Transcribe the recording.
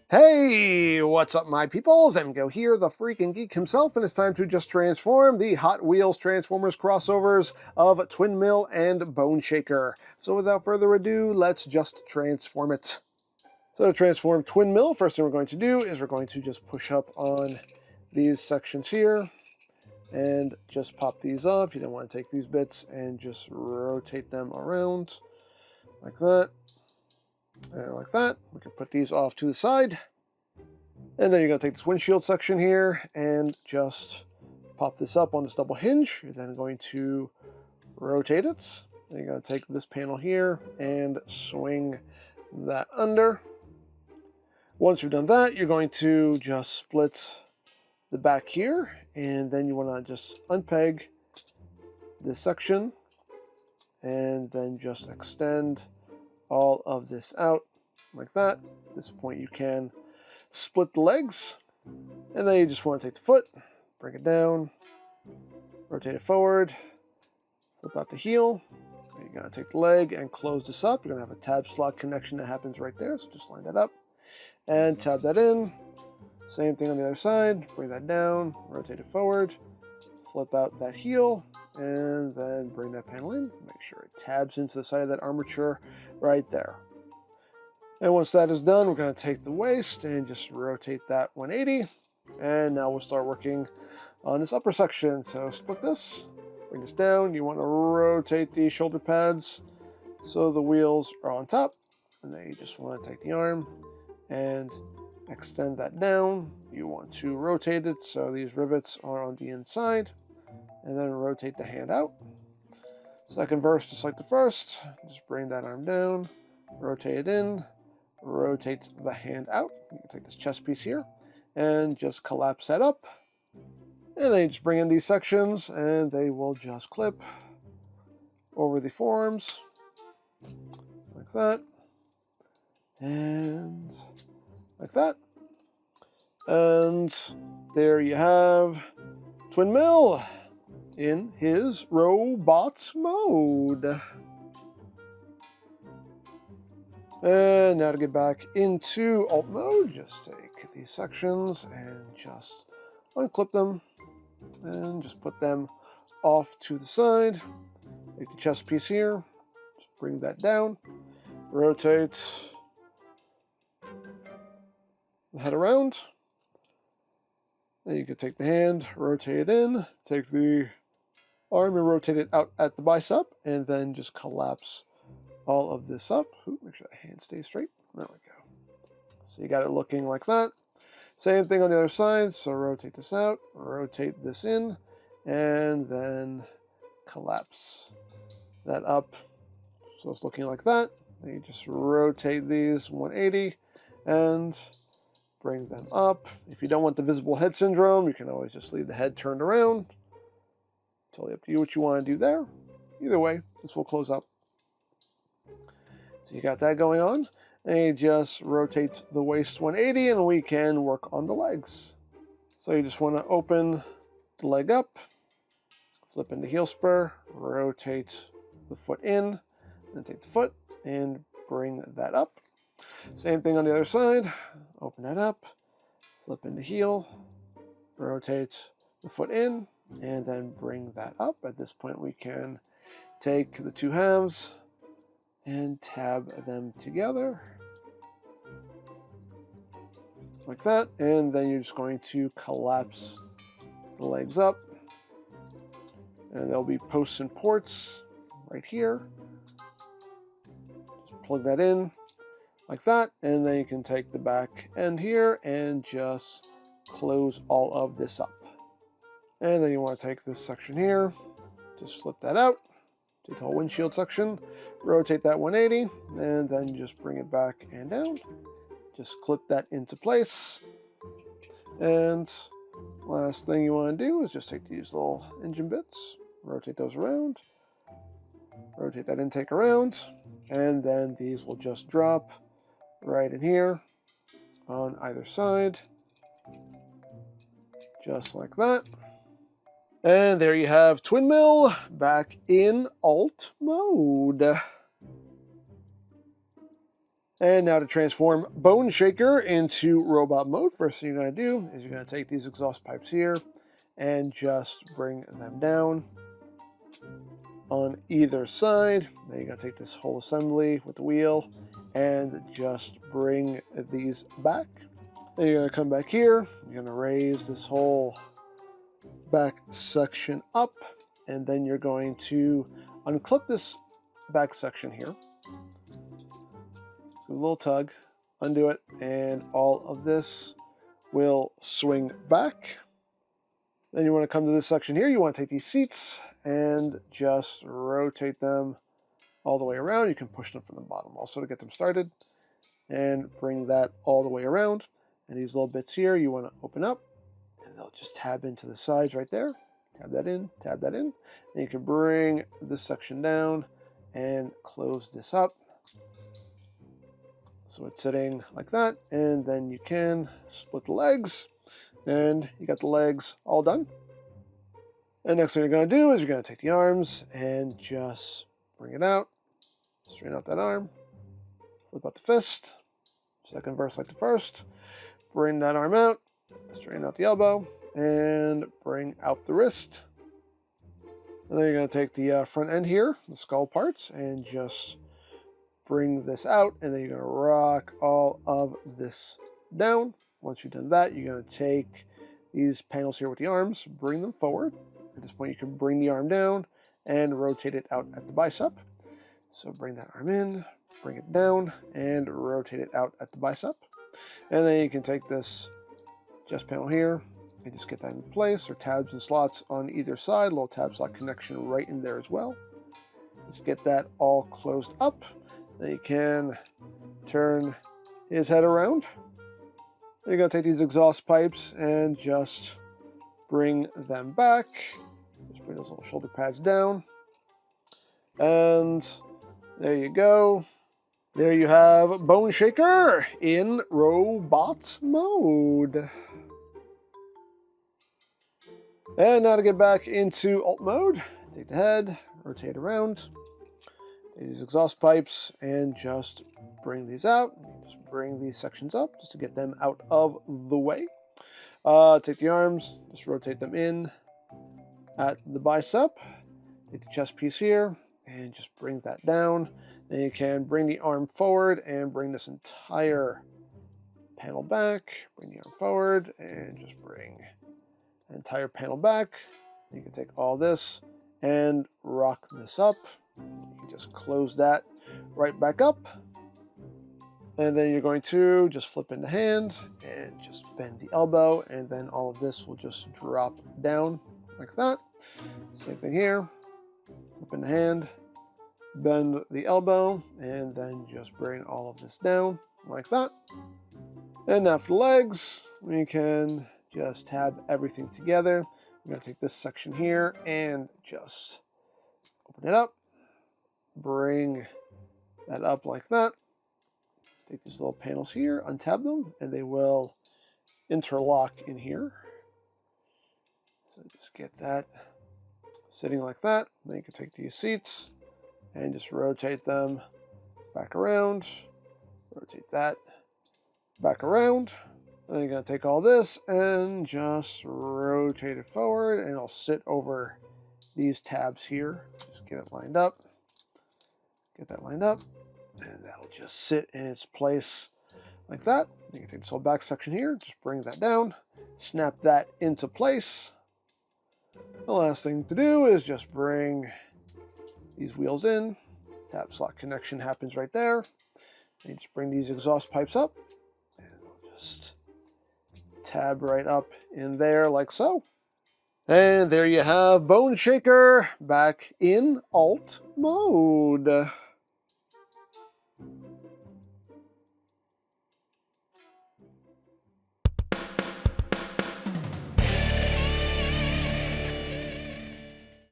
Hey, what's up my peoples? MGO here, the freaking geek himself, and it's time to just transform the Hot Wheels Transformers crossovers of Twin Mill and Bone Shaker. So without further ado, let's just transform it. So to transform Twin Mill, first thing we're going to do is we're going to just push up on these sections here and just pop these off. You don't want to take these bits and just rotate them around like that. And like that. We can put these off to the side. And then you're going to take this windshield section here and just pop this up on this double hinge. You're then going to rotate it. Then you're going to take this panel here and swing that under. Once you've done that, you're going to just split the back here. And then you want to just unpeg this section and then just extend all of this out like that. At this point you can split the legs, and then you just want to take the foot, bring it down, rotate it forward, flip out the heel. You're going to take the leg and close this up. You're going to have a tab slot connection that happens right there, so just line that up and tab that in. Same thing on the other side, bring that down, rotate it forward, flip out that heel, and then bring that panel in. Make sure it tabs into the side of that armature right there. And once that is done, we're going to take the waist and just rotate that 180. And now we'll start working on this upper section. So split this, bring this down. You want to rotate the shoulder pads so the wheels are on top. And then you just want to take the arm and extend that down. You want to rotate it so these rivets are on the inside. And then rotate the hand out. Second verse, just like the first. Just bring that arm down, rotate it in, rotate the hand out. You can take this chest piece here and just collapse that up. And then you just bring in these sections and they will just clip over the forearms like that and like that. And there you have Twin Mill in his robot mode. And now to get back into alt mode, just take these sections and just unclip them and just put them off to the side. Take the chest piece here, just bring that down, rotate the head around. Then you can take the hand, rotate it in, take the arm and rotate it out at the bicep, and then just collapse all of this up. Ooh, make sure the hand stays straight. There we go. So you got it looking like that. Same thing on the other side. So rotate this out, rotate this in, and then collapse that up. So it's looking like that. Then you just rotate these 180 and bring them up. If you don't want the visible head syndrome, you can always just leave the head turned around. Totally up to you what you want to do there. Either way, this will close up. So you got that going on. And you just rotate the waist 180 and we can work on the legs. So you just want to open the leg up, flip into heel spur, rotate the foot in, then take the foot and bring that up. Same thing on the other side. Open that up, flip into heel, rotate the foot in, and then bring that up. At this point we can take the two halves and tab them together like that, and then you're just going to collapse the legs up, and there'll be posts and ports right here. Just plug that in like that, and then you can take the back end here and just close all of this up. And then you want to take this section here, just flip that out, take the whole windshield section, rotate that 180, and then just bring it back and down. Just clip that into place. And last thing you want to do is just take these little engine bits, rotate those around, rotate that intake around, and then these will just drop right in here on either side, just like that. And there you have Twin Mill back in alt mode. And now to transform Bone Shaker into robot mode, first thing you're going to do is you're going to take these exhaust pipes here and just bring them down on either side. Then you're going to take this whole assembly with the wheel and just bring these back. Then you're going to come back here. You're going to raise this whole back section up, and then you're going to unclip this back section here. Do a little tug, undo it, and all of this will swing back. Then you want to come to this section here. You want to take these seats and just rotate them all the way around. You can push them from the bottom also to get them started, and bring that all the way around. And these little bits here you want to open up, and they'll just tab into the sides right there. Tab that in, tab that in. And you can bring this section down and close this up. So it's sitting like that, and then you can split the legs, and you got the legs all done. And next thing you're going to do is you're going to take the arms and just bring it out, straighten out that arm, flip out the fist, second verse like the first, bring that arm out, straighten out the elbow, and bring out the wrist. And then you're going to take the front end here, the skull parts, and just bring this out, and then you're going to rock all of this down. Once you've done that, you're going to take these panels here with the arms, bring them forward. At this point, you can bring the arm down and rotate it out at the bicep. So bring that arm in, bring it down, and rotate it out at the bicep. And then you can take this chest panel here and just get that in place, or tabs and slots on either side, little tab slot connection right in there as well. Let's get that all closed up. Then you can turn his head around. Then you're going to take these exhaust pipes and just bring them back. Just bring those little shoulder pads down. And there you go. There you have Bone Shaker in robot mode. And now to get back into alt mode, take the head, rotate around. These exhaust pipes and just bring these out. Just bring these sections up just to get them out of the way. Take the arms, just rotate them in at the bicep. Take the chest piece here and just bring that down. Then you can bring the arm forward and bring this entire panel back. Bring the arm forward and just bring the entire panel back. You can take all this and rock this up. You can just close that right back up. And then you're going to just flip in the hand and just bend the elbow, and then all of this will just drop down like that. Same thing here. Flip in the hand, bend the elbow, and then just bring all of this down like that. And now for the legs, we can just tab everything together. I'm going to take this section here and just open it up. Bring that up like that. Take these little panels here, untab them, and they will interlock in here. So just get that sitting like that. Then you can take these seats and just rotate them back around. Rotate that back around. Then you're going to take all this and just rotate it forward, and it'll sit over these tabs here. Just get it lined up. Get that lined up, and that'll just sit in its place like that. You can take this whole back section here, just bring that down, snap that into place. The last thing to do is just bring these wheels in. Tab slot connection happens right there. And you just bring these exhaust pipes up, and they'll just tab right up in there like so. And there you have Bone Shaker back in alt mode.